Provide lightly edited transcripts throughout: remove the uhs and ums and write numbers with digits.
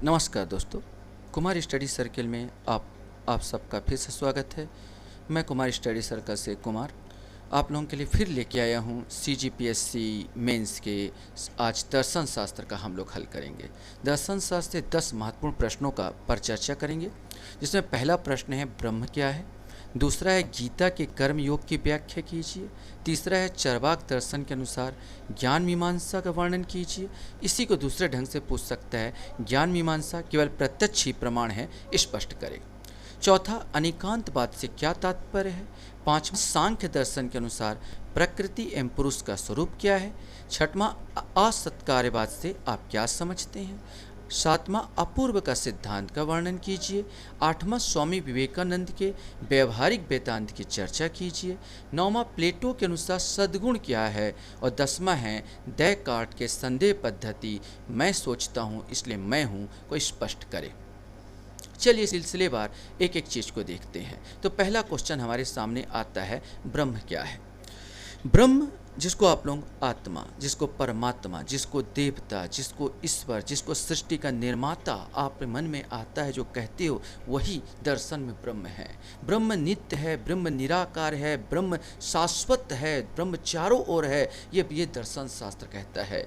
नमस्कार दोस्तों, Kumar study circle में आप सबका फिर से स्वागत है। मैं कुमार स्टडी सर्कल से कुमार आप लोगों के लिए फिर लेके आया हूँ CGPSC मेंस के आज दर्शन शास्त्र का हम लोग हल करेंगे। दर्शन शास्त्र से 10 महत्वपूर्ण प्रश्नों का पर चर्चा करेंगे, जिसमें पहला प्रश्न है ब्रह्म क्या है, दूसरा है गीता के कर्म योग की व्याख्या कीजिए, तीसरा है चरवाक दर्शन के अनुसार ज्ञान मीमांसा का वर्णन कीजिए। इसी को दूसरे ढंग से पूछ सकता है, ज्ञान मीमांसा केवल प्रत्यक्ष ही प्रमाण है, स्पष्ट करें। चौथा, अनेकांतवाद से क्या तात्पर्य है। पांचवा, सांख्य दर्शन के अनुसार प्रकृति एवं पुरुष का स्वरूप क्या है। छठवां, असत्कार्यवाद से आप क्या समझते हैं। सातवां, अपूर्व का सिद्धांत का वर्णन कीजिए। आठवां, स्वामी विवेकानंद के व्यवहारिक वेदांत की चर्चा कीजिए। नौवां, प्लेटो के अनुसार सद्गुण क्या है। और 10वां है डेकार्ट के संदेह पद्धति, मैं सोचता हूँ इसलिए मैं हूँ, को स्पष्ट करें। चलिए सिलसिलेवार एक एक चीज को देखते हैं। तो पहला क्वेश्चन हमारे सामने आता है, ब्रह्म क्या है। ब्रह्म जिसको आप लोग आत्मा, जिसको परमात्मा, जिसको देवता, जिसको ईश्वर, जिसको सृष्टि का निर्माता आप मन में आता है, जो कहते हो, वही दर्शन में ब्रह्म है। ब्रह्म नित्य है, ब्रह्म निराकार है, ब्रह्म शाश्वत है, ब्रह्म चारों ओर है, ये दर्शन शास्त्र कहता है।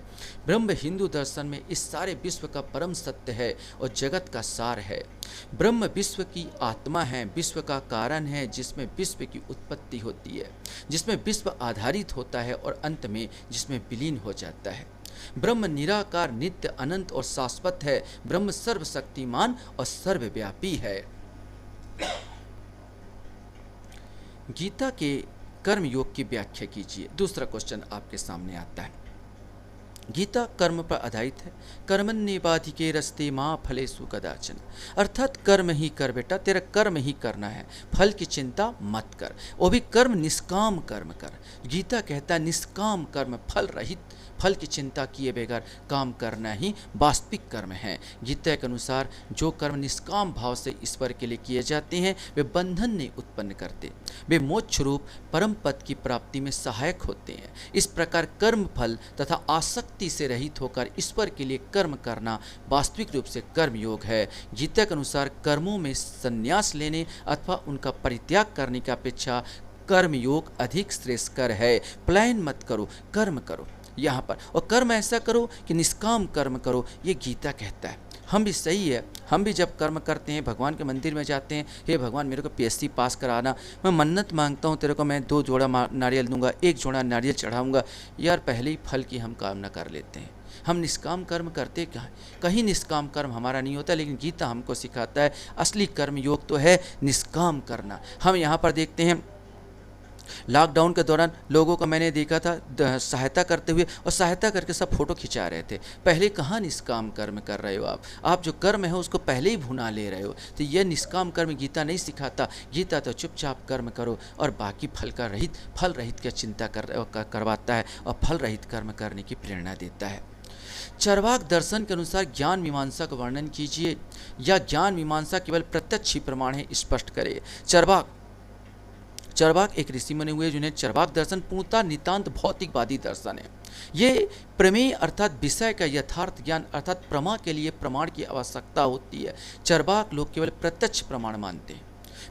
ब्रह्म हिंदू दर्शन में इस सारे विश्व का परम सत्य है और जगत का सार है। ब्रह्म विश्व की आत्मा है, विश्व का कारण है, जिसमें विश्व की उत्पत्ति होती है, जिसमें विश्व आधारित होता है और अंत में जिसमें विलीन हो जाता है। ब्रह्म निराकार, नित्य, अनंत और शाश्वत है। ब्रह्म सर्वशक्तिमान और सर्वव्यापी है। गीता के कर्म योग की व्याख्या कीजिए। दूसरा क्वेश्चन आपके सामने आता है। गीता कर्म पर आधारित है। कर्मण्येवाधिके रस्ते माँ फलेषु कदाचन, अर्थात कर्म ही कर बेटा, तेरा कर्म ही करना है, फल की चिंता मत कर, वो भी कर्म निष्काम कर्म कर। गीता कहता है निष्काम कर्म, फल रहित, फल की चिंता किए बगैर काम करना ही वास्तविक कर्म है। गीता के अनुसार जो कर्म निष्काम भाव से ईश्वर के लिए किए जाते हैं, वे बंधन नहीं उत्पन्न करते, वे मोक्ष रूप परम पद की प्राप्ति में सहायक होते हैं। इस प्रकार कर्म फल तथा आसक्ति से रहित होकर ईश्वर के लिए कर्म करना वास्तविक रूप से कर्म योग है। गीता के अनुसार कर्मों में संन्यास लेने अथवा उनका परित्याग करने की अपेक्षा कर्म योग अधिक श्रेष्ठकर है। प्लान मत करो, कर्म करो यहाँ पर, और कर्म ऐसा करो कि निष्काम कर्म करो, ये गीता कहता है। हम भी सही है, हम भी जब कर्म करते हैं, भगवान के मंदिर में जाते हैं, हे भगवान मेरे को PSC पास कराना, मैं मन्नत मांगता हूँ तेरे को, मैं 2 जोड़ा नारियल दूंगा, 1 जोड़ा नारियल चढ़ाऊंगा। यार पहले ही फल की हम कामना कर लेते हैं। हम निष्काम कर्म करते क्या, कहीं निष्काम कर्म हमारा नहीं होता, लेकिन गीता हमको सिखाता है असली कर्म योग तो है निष्काम करना। हम यहाँ पर देखते हैं लॉकडाउन के दौरान लोगों को मैंने देखा था सहायता करते हुए, और सहायता करके सब फोटो खिंचा रहे थे। पहले कहाँ निष्काम कर्म कर रहे हो आप जो कर्म है उसको पहले ही भुना ले रहे हो। तो यह निष्काम कर्म गीता नहीं सिखाता। गीता तो चुपचाप कर्म करो और बाकी फल रहित की चिंता करवाता है और फल रहित कर्म करने की प्रेरणा देता है। चरवाक दर्शन के अनुसार ज्ञान मीमांसा का वर्णन कीजिए, या ज्ञान मीमांसा केवल प्रत्यक्ष ही प्रमाण है, स्पष्ट करे। चरवाक एक ऋषि बने हुए, जिन्हें चरवाक दर्शन पूर्णतः नितांत भौतिकवादी दर्शन है। ये प्रमेय अर्थात विषय का यथार्थ ज्ञान अर्थात प्रमा के लिए प्रमाण की आवश्यकता होती है। चरवाक लोग केवल प्रत्यक्ष प्रमाण मानते हैं।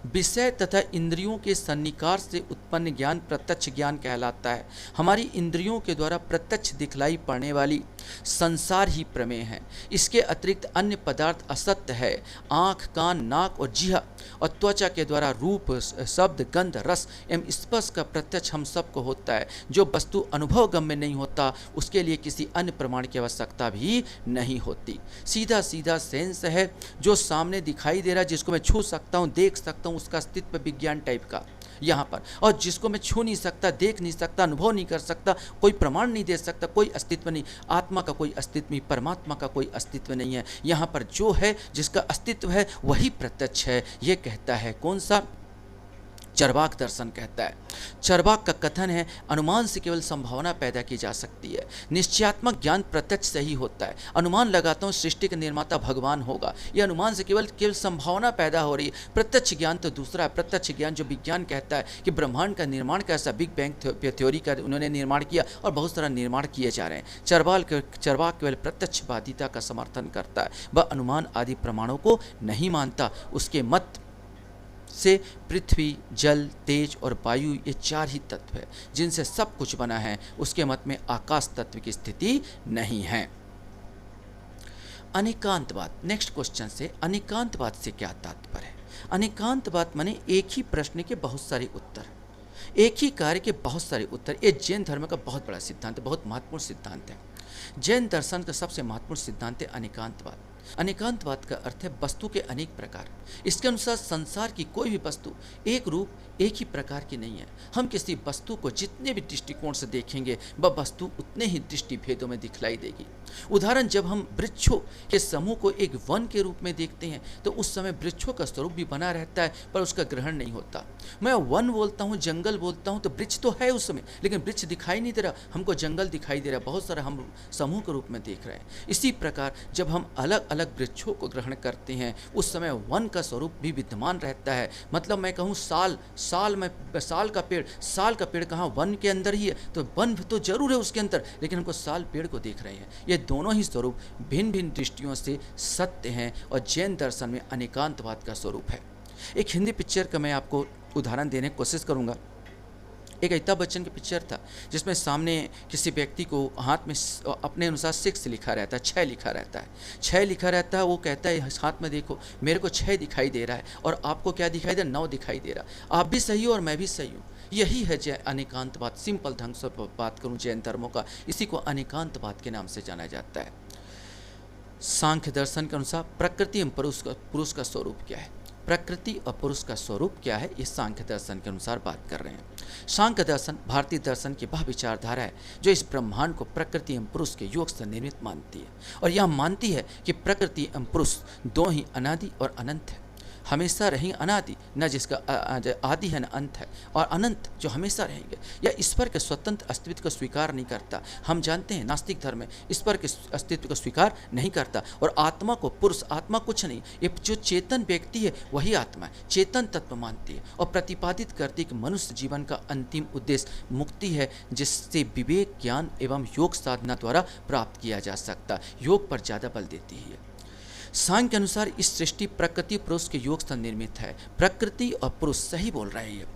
विषय तथा इंद्रियों के सन्निकार से उत्पन्न ज्ञान प्रत्यक्ष ज्ञान कहलाता है। हमारी इंद्रियों के द्वारा प्रत्यक्ष दिखलाई पड़ने वाली संसार ही प्रमेय है। इसके अतिरिक्त अन्य पदार्थ असत्य है। आँख, कान, नाक और जीह और त्वचा के द्वारा रूप, शब्द, गंध, रस एवं स्पर्श का प्रत्यक्ष हम सबको होता है। जो वस्तु अनुभव गम्य नहीं होता, उसके लिए किसी अन्य प्रमाण की आवश्यकता भी नहीं होती। सीधा सीधा सेंस है, जो सामने दिखाई दे रहा है, जिसको मैं छू सकता हूँ, देख सकता हूँ, उसका अस्तित्व विज्ञान टाइप का यहाँ पर। और जिसको मैं छू नहीं सकता, देख नहीं सकता, अनुभव नहीं कर सकता, कोई प्रमाण नहीं दे सकता, कोई अस्तित्व नहीं। आत्मा का कोई अस्तित्व नहीं, परमात्मा का कोई अस्तित्व नहीं है। यहाँ पर जो है, जिसका अस्तित्व है, वही प्रत्यक्ष है। ये कहता है कौन सा चरवाक दर्शन कहता है। चरवाक का कथन है, अनुमान से केवल संभावना पैदा की जा सकती है, निश्चयात्मक ज्ञान प्रत्यक्ष से ही होता है। अनुमान लगाता हूँ सृष्टि का निर्माता भगवान होगा, यह अनुमान से केवल संभावना पैदा हो रही है। प्रत्यक्ष ज्ञान तो दूसरा है। प्रत्यक्ष ज्ञान जो विज्ञान कहता है कि ब्रह्मांड का निर्माण कैसा, बिग बैंग थ्योरी का उन्होंने निर्माण किया और बहुत सारा निर्माण किए जा रहे हैं। चरवाक केवल प्रत्यक्षवादिता का समर्थन करता है, वह अनुमान आदि प्रमाणों को नहीं मानता। उसके मत से पृथ्वी, जल, तेज और वायु ये 4 ही तत्व है जिनसे सब कुछ बना है। उसके मत में आकाश तत्व की स्थिति नहीं है। अनेकांतवाद, नेक्स्ट क्वेश्चन से, अनेकांतवाद से क्या तात्पर्य है? अनेकांतवाद माने एक ही प्रश्न के बहुत सारे उत्तर, एक ही कार्य के बहुत सारे उत्तर। ये जैन धर्म का बहुत बड़ा सिद्धांत है, बहुत महत्वपूर्ण सिद्धांत है। जैन दर्शन का सबसे महत्वपूर्ण सिद्धांत है अनेकांतवाद। अनेकांतवाद का अर्थ है वस्तु के अनेक प्रकार। इसके अनुसार संसार की कोई भी वस्तु एक रूप, एक ही प्रकार की नहीं है। हम किसी वस्तु को जितने भी दृष्टिकोण से देखेंगे वह वस्तु उतने ही दृष्टि भेदों में दिखलाई देगी। उदाहरण, जब हम वृक्षों के समूह को एक वन के रूप में देखते हैं तो उस समय वृक्षों का स्वरूप भी बना रहता है पर उसका ग्रहण नहीं होता। मैं वन बोलता हूँ, जंगल बोलता हूँ तो वृक्ष तो है उस समय, लेकिन वृक्ष दिखाई नहीं दे रहा, हमको जंगल दिखाई दे रहा, बहुत सारा हम समूह के रूप में देख रहे हैं। इसी प्रकार जब हम अलग अलग वृक्षों को ग्रहण करते हैं उस समय वन का स्वरूप भी विद्यमान रहता है। मतलब मैं कहूँ साल का पेड़ कहाँ, वन के अंदर ही है, तो वन तो जरूर है उसके अंदर, लेकिन हमको साल पेड़ को देख रहे हैं। ये दोनों ही स्वरूप भिन्न भिन्न दृष्टियों से सत्य हैं और जैन दर्शन में अनेकांतवाद का स्वरूप है। एक हिंदी पिक्चर का मैं आपको उदाहरण देने की कोशिश करूँगा। एक अमिताभ बच्चन की पिक्चर था जिसमें सामने किसी व्यक्ति को हाथ में अपने अनुसार 6 लिखा रहता है, 6 लिखा रहता है, 6 लिखा रहता है। वो कहता है हाथ में देखो मेरे को 6 दिखाई दे रहा है और आपको क्या दिखाई दे रहा है, 9 दिखाई दे रहा। आप भी सही हो और मैं भी सही हूँ। यही है जय अनेकांतवाद। सिंपल ढंग से बात करूँ जैन धर्मों का, इसी को अनेकांतवाद के नाम से जाना जाता है। सांख्य दर्शन के अनुसार प्रकृति एवं पुरुष का स्वरूप क्या है, प्रकृति और पुरुष का स्वरूप क्या है, ये सांख्य दर्शन के अनुसार बात कर रहे हैं। सांख्य दर्शन भारतीय दर्शन की वह विचारधारा है जो इस ब्रह्मांड को प्रकृति एवं पुरुष के योग से निर्मित मानती है और यह मानती है कि प्रकृति एवं पुरुष दो ही अनादि और अनंत है, हमेशा रहेंगे। अनादि न जिसका आदि है न अंत है, और अनंत जो हमेशा रहेंगे। यह ईश्वर के स्वतंत्र अस्तित्व को स्वीकार नहीं करता। हम जानते हैं नास्तिक धर्म में ईश्वर के अस्तित्व को स्वीकार नहीं करता। और आत्मा को, पुरुष आत्मा कुछ नहीं, ये जो चेतन व्यक्ति है वही आत्मा है, चेतन तत्व मानती है और प्रतिपादित करती है कि मनुष्य जीवन का अंतिम उद्देश्य मुक्ति है, जिससे विवेक, ज्ञान एवं योग साधना द्वारा प्राप्त किया जा सकता। योग पर ज़्यादा बल देती है। सांख्य के अनुसार इस सृष्टि प्रकृति पुरुष के योग से निर्मित है। प्रकृति और पुरुष सही बोल रहे हैं।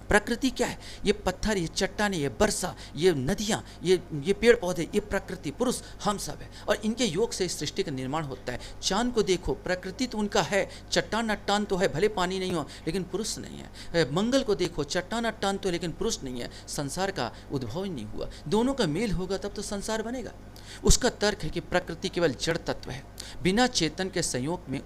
प्रकृति क्या है? ये पत्थर, ये चट्टानें, ये वर्षा, ये नदियाँ, ये पेड़ पौधे, ये प्रकृति। पुरुष हम सब है और इनके योग से इस सृष्टि का निर्माण होता है। चांद को देखो, प्रकृति तो उनका है, चट्टान अट्टान तो है, भले पानी नहीं हो लेकिन पुरुष नहीं है। मंगल को देखो, चट्टान अट्टान तो लेकिन पुरुष नहीं है। संसार का उद्भव ही नहीं हुआ, दोनों का मेल होगा तब तो संसार बनेगा। उसका तर्क है कि प्रकृति केवल जड़ तत्व है, बिना चेतन के संयोग में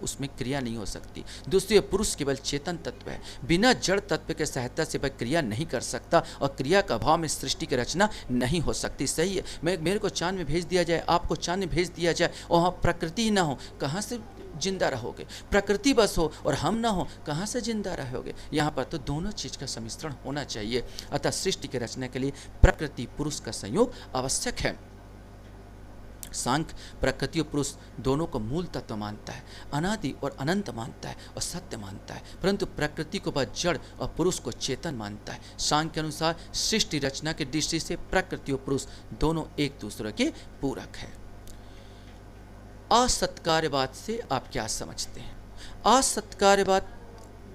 उसमें क्रिया नहीं हो सकती। दूसरी पुरुष केवल चेतन तत्व है, बिना जड़ तत्व के सहायता से वह क्रिया नहीं कर सकता और क्रिया का अभाव में सृष्टि की रचना नहीं हो सकती। सही है, मेरे को चांद में भेज दिया जाए, आपको चांद में भेज दिया जाए और वहाँ प्रकृति ही ना हो, कहाँ से जिंदा रहोगे? प्रकृति बस हो और हम ना हो, कहाँ से जिंदा रहोगे? यहाँ पर तो दोनों चीज़ का सम्मिश्रण होना चाहिए। अतः सृष्टि की रचना के लिए प्रकृति पुरुष का संयोग आवश्यक है। सांख्य प्रकृति और पुरुष दोनों को मूल तत्व मानता है, अनादि और अनंत मानता है और सत्य मानता है, परंतु प्रकृति को वह जड़ और पुरुष को चेतन मानता है। सांख्य के अनुसार सृष्टि रचना की दृष्टि से प्रकृति और पुरुष दोनों एक दूसरे के पूरक है। असत्कार्यवाद से आप क्या समझते हैं? असत्कार्यवाद,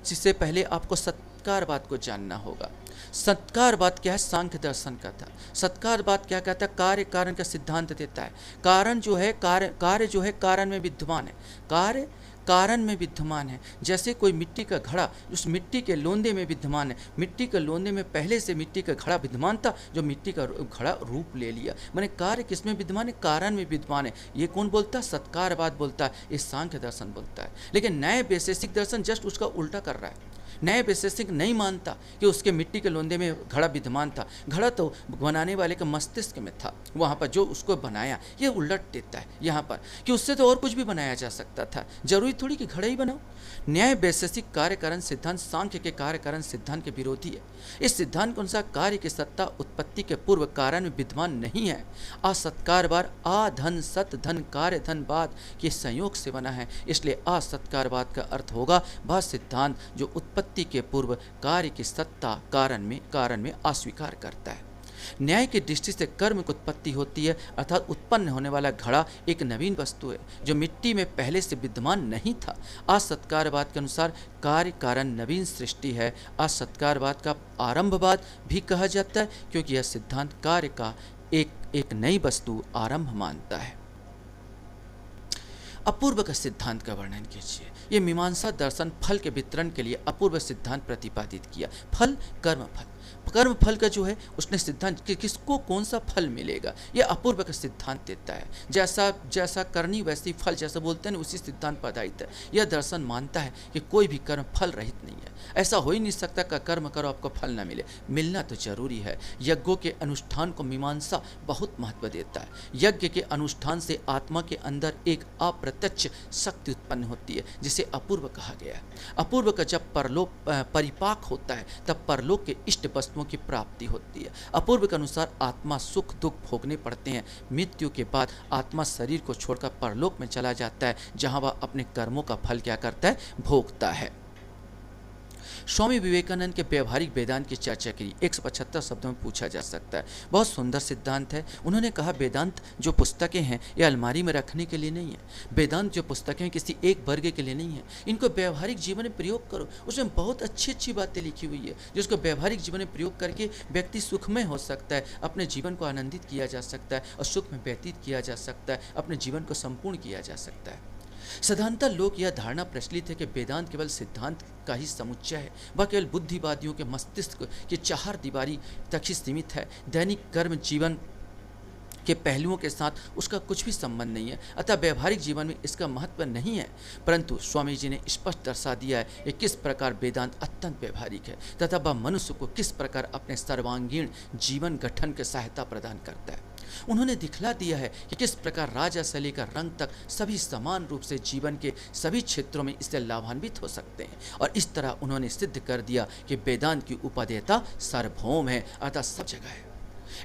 जिससे पहले आपको सत्कारवाद को जानना होगा। सत्कारवाद क्या है? सांख्य दर्शन का था। सत्कारवाद क्या कहता है? कार्य कारण का सिद्धांत देता है। कारण जो है, कार्य जो है कारण में विद्यमान है, कार्य कारण में विद्यमान है। जैसे कोई मिट्टी का घड़ा उस मिट्टी के लोंदे में विद्यमान है, मिट्टी के लोंदे में पहले से मिट्टी का घड़ा विद्यमान था, जो मिट्टी का घड़ा रूप ले लिया। माने कार्य किसमें विद्यमान है? कारण में विद्यमान है। ये कौन बोलता है? सत्कारवाद बोलता है, ये सांख्य दर्शन बोलता है। लेकिन नए वैशेषिक दर्शन जस्ट उसका उल्टा कर रहा है। न्याय वैशेषिक नहीं मानता कि उसके मिट्टी के लोंदे में घड़ा विद्यमान था, घड़ा तो बनाने वाले के मस्तिष्क में था, वहाँ पर जो उसको बनाया। ये उलट देता है यहाँ पर कि उससे तो और कुछ भी बनाया जा सकता था, जरूरी थोड़ी कि घड़ा ही बनाओ। न्याय वैशेषिक कार्य कारण सिद्धांत सांख्य के कार्य कारण सिद्धांत के विरोधी है। इस सिद्धांत के अनुसार कार्य की सत्ता उत्पत्ति के पूर्व कारण में विद्यमान नहीं है। असत्कारवाद आ धन सत धन कार्य धन बाद के संयोग से बना है, इसलिए असत्कारवाद का अर्थ होगा वह सिद्धांत जो उत्पत्ति के पूर्व कार्य की सत्ता कारण में अस्वीकार करता है। न्याय की दृष्टि से कर्म की उत्पत्ति होती है, अर्थात उत्पन्न होने वाला घड़ा एक नवीन वस्तु है जो मिट्टी में पहले से विद्यमान नहीं था। असत्कारवाद के अनुसार कार्य कारण नवीन सृष्टि है। असत्कारवाद का आरंभवाद भी कहा जाता है क्योंकि यह सिद्धांत कार्य का एक नई वस्तु आरंभ मानता है। अपूर्व का सिद्धांत का वर्णन कीजिए। ये मीमांसा दर्शन फल के वितरण के लिए अपूर्व सिद्धांत प्रतिपादित किया। फल कर्म फल का जो है उसने सिद्धांत कि किसको कौन सा फल मिलेगा, यह अपूर्व का सिद्धांत देता है। जैसा करनी वैसी फल, जैसा बोलते हैं उसी सिद्धांत पर आधारित है। यह दर्शन मानता है कि कोई भी कर्म फल रहित नहीं है। ऐसा हो ही नहीं सकता कि कर्म करो आपको फल ना मिले, मिलना तो जरूरी है। यज्ञों के अनुष्ठान को मीमांसा बहुत महत्व देता है। यज्ञ के अनुष्ठान से आत्मा के अंदर एक अप्रत्यक्ष शक्ति उत्पन्न होती है जिसे अपूर्व कहा गया है। अपूर्व का जब परलोक परिपाक होता है तब परलोक के इष्ट वस्तुओं की प्राप्ति होती है। अपूर्व के अनुसार आत्मा सुख दुख भोगने पड़ते हैं। मृत्यु के बाद आत्मा शरीर को छोड़कर परलोक में चला जाता है जहां वह अपने कर्मों का फल क्या करता है, भोगता है। स्वामी विवेकानंद के व्यवहारिक वेदांत की चर्चा की 175 शब्दों में पूछा जा सकता है। बहुत सुंदर सिद्धांत है। उन्होंने कहा वेदांत जो पुस्तकें हैं ये अलमारी में रखने के लिए नहीं है। वेदांत जो पुस्तकें हैं किसी एक वर्ग के लिए नहीं है। इनको व्यवहारिक जीवन में प्रयोग करो। उसमें बहुत अच्छी अच्छी बातें लिखी हुई है जिसको व्यवहारिक जीवन में प्रयोग करके व्यक्ति सुखमय हो सकता है, अपने जीवन को आनंदित किया जा सकता है और सुख में व्यतीत किया जा सकता है, अपने जीवन को संपूर्ण किया जा सकता है। साधारणतः लोग यह धारणा प्रचलित है कि वेदांत केवल सिद्धांत का ही समुच्चय है, वह केवल बुद्धिवादियों के मस्तिष्क की चार दीवारी तक ही सीमित है। दैनिक कर्म जीवन के पहलुओं के साथ उसका कुछ भी संबंध नहीं है, अतः व्यवहारिक जीवन में इसका महत्व नहीं है। परंतु स्वामी जी ने स्पष्ट दर्शा दिया है कि किस प्रकार वेदांत अत्यंत व्यवहारिक है तथा वह मनुष्य को किस प्रकार अपने सर्वांगीण जीवन गठन की सहायता प्रदान करता है। उन्होंने दिखला दिया है कि किस प्रकार राजा से लेकर रंग तक सभी समान रूप से जीवन के सभी क्षेत्रों में इससे लाभान्वित हो सकते हैं, और इस तरह उन्होंने सिद्ध कर दिया कि वेदांत की उपादेयता सार्वभौम है, अर्थात सब जगह है।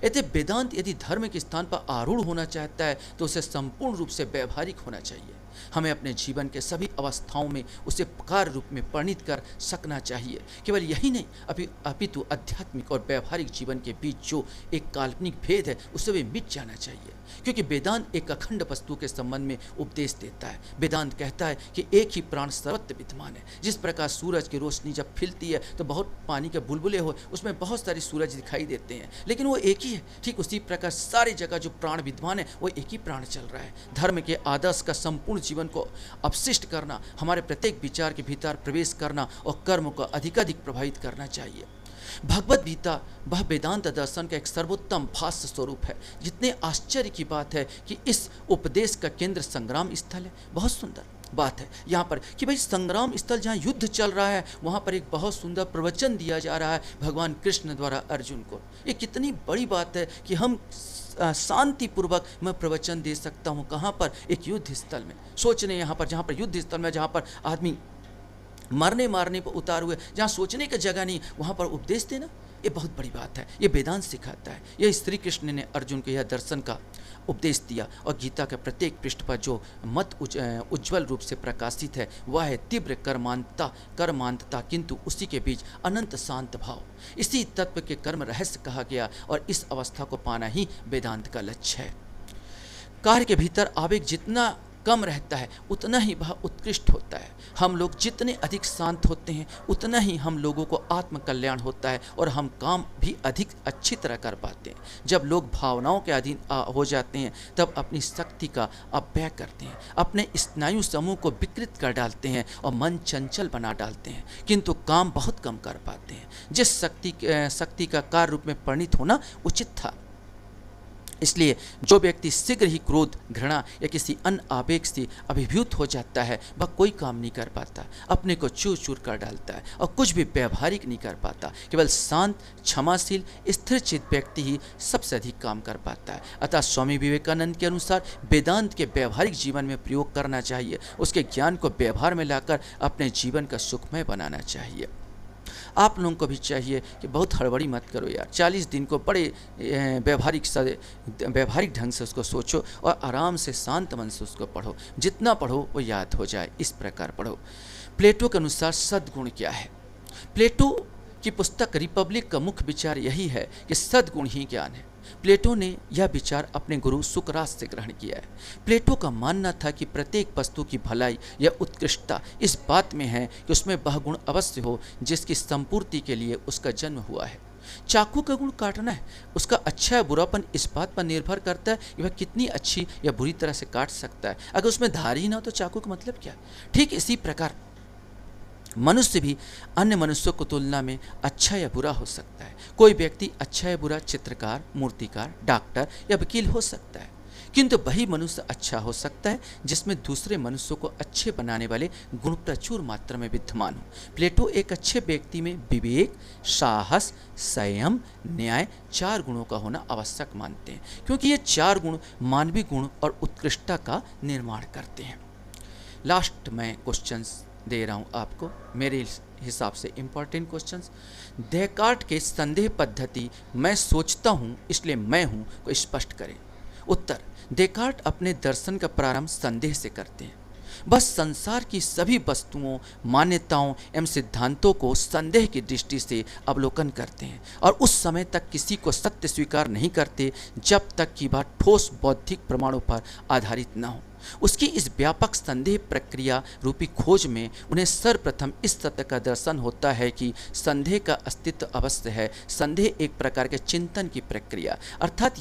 यदि वेदांत यदि धर्म के स्थान पर आरूढ़ होना चाहता है तो उसे संपूर्ण रूप से व्यवहारिक होना चाहिए। हमें अपने जीवन के सभी अवस्थाओं में उसे कार्य रूप में परिणित कर सकना चाहिए। केवल यही नहीं अपितु आध्यात्मिक और व्यवहारिक जीवन के बीच जो एक काल्पनिक भेद है उससे भी मिट जाना चाहिए, क्योंकि वेदांत एक अखंड वस्तु के संबंध में उपदेश देता है। वेदांत कहता है कि एक ही प्राण सर्वत्र विद्यमान है। जिस प्रकार सूरज की रोशनी जब खिलती है तो बहुत पानी के बुलबुले हो उसमें बहुत सारे सूरज दिखाई देते हैं, लेकिन वो एक ही है। ठीक उसी प्रकार सारी जगह जो प्राण विद्यमान है वो एक ही प्राण चल रहा है। धर्म के आदर्श का संपूर्ण जीवन को अपशिष्ट करना, हमारे प्रत्येक विचार के भीतर प्रवेश करना और कर्म को अधिकाधिक प्रभावित करना चाहिए। भगवत गीता वह वेदांत दर्शन का एक सर्वोत्तम भाष्य स्वरूप है। जितने आश्चर्य की बात है कि इस उपदेश का केंद्र संग्राम स्थल है। बहुत सुंदर बात है यहाँ पर कि भाई संग्राम स्थल जहाँ युद्ध चल रहा है वहाँ पर एक बहुत सुंदर प्रवचन दिया जा रहा है भगवान कृष्ण द्वारा अर्जुन को। ये कितनी बड़ी बात है कि हम शांतिपूर्वक मैं प्रवचन दे सकता हूँ। कहाँ पर? एक युद्ध स्थल में। सोचने यहाँ पर, जहाँ पर युद्ध स्थल में, जहाँ पर आदमी मारने पर उतार हुए, जहाँ सोचने की जगह नहीं, वहाँ पर उपदेश देना, ये बहुत बड़ी बात है। ये वेदांत सिखाता है। यह श्री कृष्ण ने अर्जुन को यह दर्शन का उपदेश दिया, और गीता के प्रत्येक पृष्ठ पर जो मत उज्ज्वल रूप से प्रकाशित है वह है तीव्र कर्मांतता किंतु उसी के बीच अनंत शांत भाव। इसी तत्व के कर्म रहस्य कहा गया, और इस अवस्था को पाना ही वेदांत का लक्ष्य है। कार्य के भीतर आवेग जितना कम रहता है उतना ही वह उत्कृष्ट होता है। हम लोग जितने अधिक शांत होते हैं उतना ही हम लोगों को आत्म कल्याण होता है और हम काम भी अधिक अच्छी तरह कर पाते हैं। जब लोग भावनाओं के अधीन हो जाते हैं तब अपनी शक्ति का अपव्यय करते हैं, अपने स्नायु समूह को विकृत कर डालते हैं और मन चंचल बना डालते हैं, किंतु काम बहुत कम कर पाते हैं। जिस शक्ति का कार्य रूप में परिणित होना उचित था, इसलिए जो व्यक्ति शीघ्र ही क्रोध, घृणा या किसी अन्य आवेग से अभिभूत हो जाता है वह कोई काम नहीं कर पाता, अपने को चूर चूर कर डालता है और कुछ भी व्यावहारिक नहीं कर पाता। केवल शांत, क्षमाशील, स्थिरचित्त व्यक्ति ही सबसे अधिक काम कर पाता है। अतः स्वामी विवेकानंद के अनुसार वेदांत के व्यावहारिक जीवन में प्रयोग करना चाहिए, उसके ज्ञान को व्यवहार में लाकर अपने जीवन का सुखमय बनाना चाहिए। आप लोगों को भी चाहिए कि बहुत हड़बड़ी मत करो यार, 40 दिन को बड़े व्यावहारिक ढंग से उसको सोचो और आराम से शांत मन से उसको पढ़ो। जितना पढ़ो वो याद हो जाए, इस प्रकार पढ़ो। प्लेटो के अनुसार सद्गुण क्या है? प्लेटो की पुस्तक रिपब्लिक का मुख्य विचार यही है कि सद्गुण ही ज्ञान है। प्लेटो ने यह विचार अपने गुरु सुकरात से ग्रहण किया है। प्लेटो का मानना था कि प्रत्येक वस्तु की भलाई या उत्कृष्टता इस बात में है कि उसमें वह गुण अवश्य हो जिसकी संपूर्ति के लिए उसका जन्म हुआ है। चाकू का गुण काटना है, उसका अच्छा या बुरापन इस बात पर निर्भर करता है कि वह कितनी अच्छी या बुरी तरह से काट सकता है। अगर उसमें धार ही ना हो तो चाकू का मतलब क्या? ठीक इसी प्रकार मनुष्य भी अन्य मनुष्यों की तुलना में अच्छा या बुरा हो सकता है। कोई व्यक्ति अच्छा या बुरा चित्रकार, मूर्तिकार, डॉक्टर या वकील हो सकता है, किंतु वही मनुष्य अच्छा हो सकता है जिसमें दूसरे मनुष्यों को अच्छे बनाने वाले गुण प्रचुर मात्रा में विद्यमान हो। प्लेटो एक अच्छे व्यक्ति में विवेक, साहस, संयम, न्याय 4 गुणों का होना आवश्यक मानते हैं, क्योंकि ये 4 गुण मानवीय गुण और उत्कृष्टता का निर्माण करते हैं। लास्ट में क्वेश्चंस दे रहा हूँ आपको, मेरे हिसाब से इम्पॉर्टेंट क्वेश्चंस। डेकार्ट के संदेह पद्धति मैं सोचता हूँ इसलिए मैं हूँ को स्पष्ट करें। उत्तर, डेकार्ट अपने दर्शन का प्रारंभ संदेह से करते हैं। बस संसार की सभी वस्तुओं, मान्यताओं एवं सिद्धांतों को संदेह की दृष्टि से अवलोकन करते हैं और उस समय तक किसी को सत्य स्वीकार नहीं करते जब तक कि वह ठोस बौद्धिक प्रमाणों पर आधारित न हो। उसकी इस व्यापक संदेह प्रक्रिया रूपी खोज में उन्हें सर्वप्रथम इस सत्य का दर्शन होता है कि संदेह का अस्तित्व अवश्य है। संदेह एक प्रकार के चिंतन की प्रक्रिया, अर्थात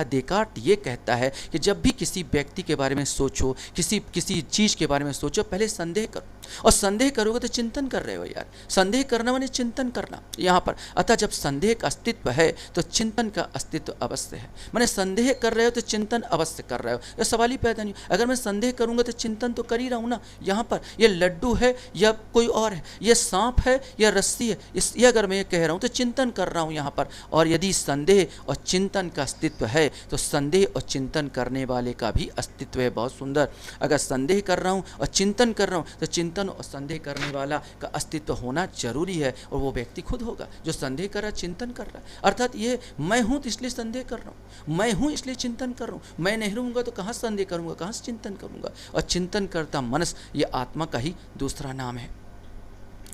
डेकार्ट ये कहता है कि जब भी किसी व्यक्ति के बारे में सोचो, किसी चीज़ के बारे में सोचो, पहले संदेह करो, और संदेह करोगे तो चिंतन कर रहे हो यार। संदेह करना माने चिंतन करना यहाँ पर। अतः जब संदेह का अस्तित्व है तो चिंतन का अस्तित्व अवश्य है। मैंने संदेह कर रहे हो तो चिंतन अवश्य कर रहे हो, यह सवाल ही पैदा नहीं। अगर मैं संदेह करूंगा तो चिंतन तो कर ही रहा हूँ ना। यहाँ पर यह लड्डू है या कोई और है, यह सांप है या रस्सी है, ये अगर मैं ये कह रहा हूँ तो चिंतन कर रहा हूँ यहाँ पर। और यदि संदेह और चिंतन का अस्तित्व है तो संदेह और चिंतन करने वाले का भी अस्तित्व है। बहुत सुंदर। अगर संदेह कर रहा हूँ और चिंतन कर रहा हूँ तो चिंतन और संदेह करने वाला का अस्तित्व होना जरूरी है, और वो व्यक्ति खुद होगा जो संदेह कर रहा है, चिंतन कर रहा है। अर्थात ये मैं हूँ तो इसलिए संदेह कर रहा हूँ, मैं हूँ इसलिए चिंतन कर रहा हूँ। मैं नहीं रहूँगा तो कहाँ संदेह करूँगा, कहाँ से चिंतन करूँगा। और चिंतन करता मनस ये आत्मा का ही दूसरा नाम है।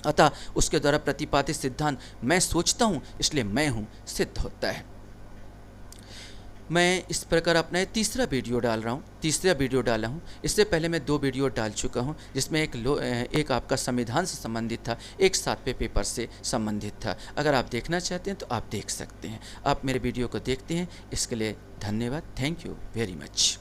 अतः उसके द्वारा प्रतिपादित सिद्धांत मैं सोचता हूँ इसलिए मैं हूँ सिद्ध होता है। मैं इस प्रकार अपना तीसरा वीडियो डाला हूँ। इससे पहले मैं 2 वीडियो डाल चुका हूँ, जिसमें एक आपका संविधान से संबंधित था, एक 7वें पेपर से संबंधित था। अगर आप देखना चाहते हैं तो आप देख सकते हैं। आप मेरे वीडियो को देखते हैं, इसके लिए धन्यवाद। Thank you very much.